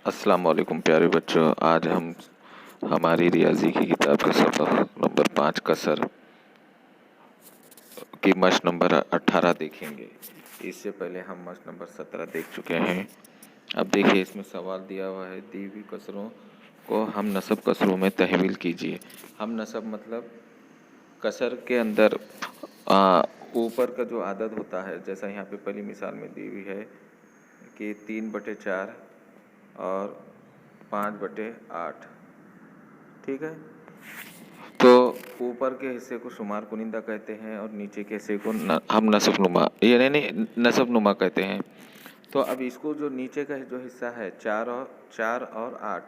अस्सलाम वालेकुम प्यारे बच्चों। आज हम हमारी रियाजी की किताब के सबक नंबर 5 कसर की मश्क नंबर 18 देखेंगे। इससे पहले हम मश्क नंबर 17 देख चुके हैं। अब देखिए, इसमें सवाल दिया हुआ है, दी हुई कसरों को हम नसब कसरों में तहवील कीजिए। हम नसब मतलब कसर के अंदर ऊपर का जो आदद होता है, जैसा यहाँ पे पहली मिसाल में दी हुई है कि 3/4 और 5/8, ठीक है। तो ऊपर के हिस्से को शुमार कुनिंदा कहते हैं और नीचे के हिस्से को हम नसब नुमा यानी नहीं नसब नुमा कहते हैं। तो अब इसको जो नीचे का जो हिस्सा है 4 और 8,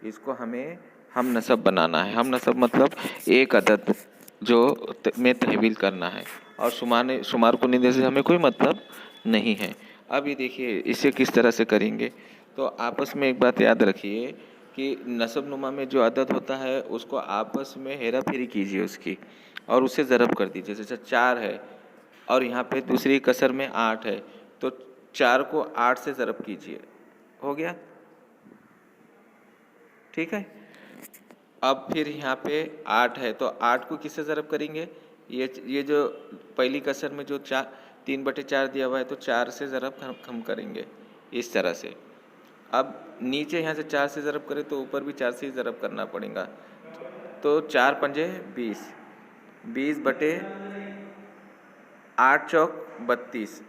इसको हमें हम नसब बनाना है। हम नसब मतलब एक अदद जो में तहवील करना है, और शुमार कुनिंदे से हमें कोई मतलब नहीं है। अब ये देखिए, इसे किस तरह से करेंगे। तो आपस में एक बात याद रखिए कि नसब नुमा में जो अदद होता है उसको आपस में हेरा फेरी कीजिए उसकी, और उसे ज़रब कर दीजिए। जैसे 4 है और यहाँ पे दूसरी कसर में 8 है, तो 4 को 8 से ज़रब कीजिए, हो गया, ठीक है। अब फिर यहाँ पे 8 है तो 8 को किससे ज़रब करेंगे, ये जो पहली कसर में जो 3/4 दिया हुआ है तो 4 से ज़रब हम करेंगे इस तरह से। अब नीचे यहाँ से 4 से ज़रब करें तो ऊपर भी 4 से ही ज़रब करना पड़ेगा। तो 4 पंजे 20, 20/8 चौक 32,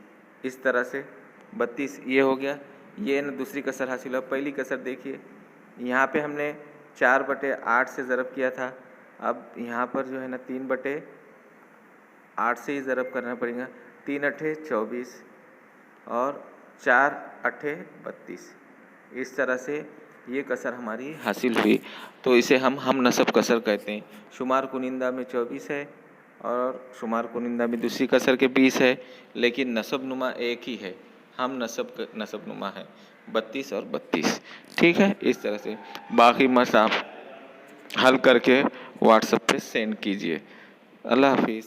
इस तरह से 32 ये हो गया। ये न दूसरी कसर हासिल हो। पहली कसर देखिए, यहाँ पे हमने 4/8 से ज़रब किया था। अब यहाँ पर जो है ना 3/8 से ही ज़रब करना पड़ेगा। 3×8 24 और 4×8 32, इस तरह से ये कसर हमारी हासिल हुई। तो इसे हम नसब कसर कहते हैं। शुमार कुनिंदा में 24 है और शुमार कुनिंदा में दूसरी कसर के 20 है, लेकिन नसब नुमा एक ही है। हम नसब नुमा है 32 और 32, ठीक है। इस तरह से बाकी मस आप हल करके व्हाट्सएप पे सेंड कीजिए। अल्लाह हाफिज़।